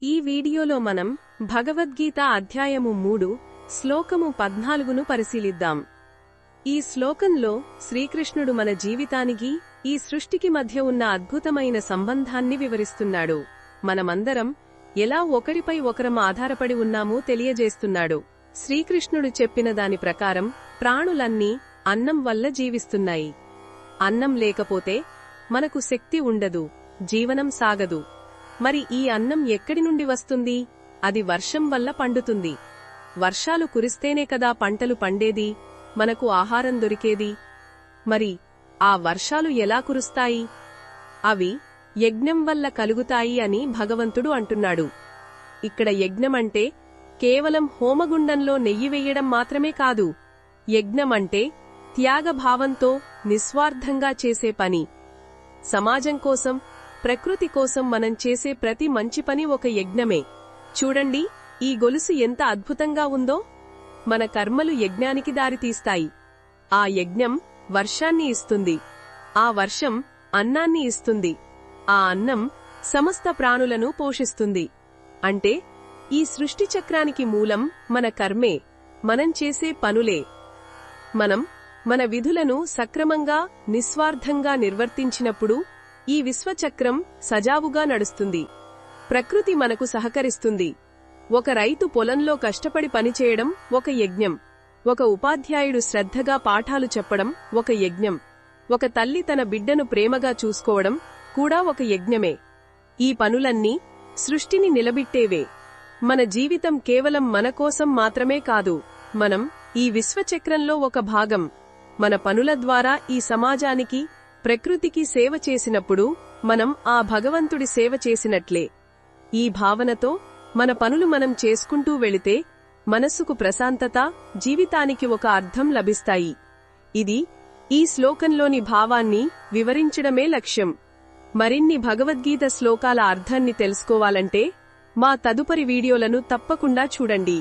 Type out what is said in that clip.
ఈ వీడియోలో మనం భగవద్గీత అధ్యాయము 3 శ్లోకము 14ను పరిశీలిద్దాం. ఈ శ్లోకంలో శ్రీకృష్ణుడు మన జీవితానికి ఈ సృష్టికి మధ్య ఉన్న అద్భుతమైన సంబంధాన్ని వివరిస్తున్నాడు. మనమందరం ఎలా ఒకరిపై ఒకరం ఆధారపడి ఉన్నామో తెలియజేస్తున్నాడు. శ్రీకృష్ణుడు చెప్పిన దాని ప్రకారం ప్రాణులన్నీ అన్నం వల్ల జీవిస్తున్నాయి. అన్నం లేకపోతే మనకు శక్తి ఉండదు, జీవనం సాగదు. మరి ఈ అన్నం ఎక్కడి నుండి వస్తుంది? అది వర్షం వల్ల పండుతుంది. వర్షాలు కురిస్తేనే కదా పంటలు పండేది, మనకు ఆహారం దొరికేది. మరి ఆ వర్షాలు ఎలా కురుస్తాయి? అవి యజ్ఞం వల్ల కలుగుతాయి అని భగవంతుడు అంటున్నాడు. ఇక్కడ యజ్ఞమంటే కేవలం హోమగుండంలో నెయ్యి వెయ్యడం మాత్రమే కాదు. యజ్ఞమంటే త్యాగభావంతో నిస్వార్థంగా చేసే పని. సమాజం కోసం, ప్రకృతి కోసం మనం చేసే ప్రతి మంచి పని ఒక యజ్ఞమే. చూడండి, ఈ గొలుసు ఎంత అద్భుతంగా ఉందో. మన కర్మలు యజ్ఞానికి దారితీస్తాయి. ఆ యజ్ఞం వర్షాన్ని ఇస్తుంది. ఆ వర్షం అన్నాన్ని ఇస్తుంది. ఆ అన్నం సమస్త ప్రాణులను పోషిస్తుంది. అంటే ఈ సృష్టి చక్రానికి మూలం మన కర్మే, మనం చేసే పనులే. మనం మన విధులను సక్రమంగా, నిస్వార్థంగా నిర్వర్తించినప్పుడు ఈ విశ్వచక్రం సజావుగా నడుస్తుంది. ప్రకృతి మనకు సహకరిస్తుంది. ఒక రైతు పొలంలో కష్టపడి పనిచేయడం ఒక యజ్ఞం. ఒక ఉపాధ్యాయుడు శ్రద్ధగా పాఠాలు చెప్పడం ఒక యజ్ఞం. ఒక తల్లి తన బిడ్డను ప్రేమగా చూసుకోవడం కూడా ఒక యజ్ఞమే. ఈ పనులన్నీ సృష్టిని నిలబిట్టేవే. మన జీవితం కేవలం మన కోసం మాత్రమే కాదు, మనం ఈ విశ్వచక్రంలో ఒక భాగం. మన పనుల ద్వారా ఈ సమాజానికి, ప్రకృతికి సేవ చేసినప్పుడు మనం ఆ భగవంతుడి సేవ చేసినట్లే. ఈ భావనతో మన పనులు మనం చేసుకుంటూ వెళితే మనస్సుకు ప్రశాంతత, జీవితానికి ఒక అర్థం లభిస్తాయి. ఇది ఈ శ్లోకంలోని భావాన్ని వివరించడమే లక్ష్యం. మరిన్ని భగవద్గీత శ్లోకాల అర్థాన్ని తెలుసుకోవాలంటే మా తదుపరి వీడియోలను తప్పకుండా చూడండి.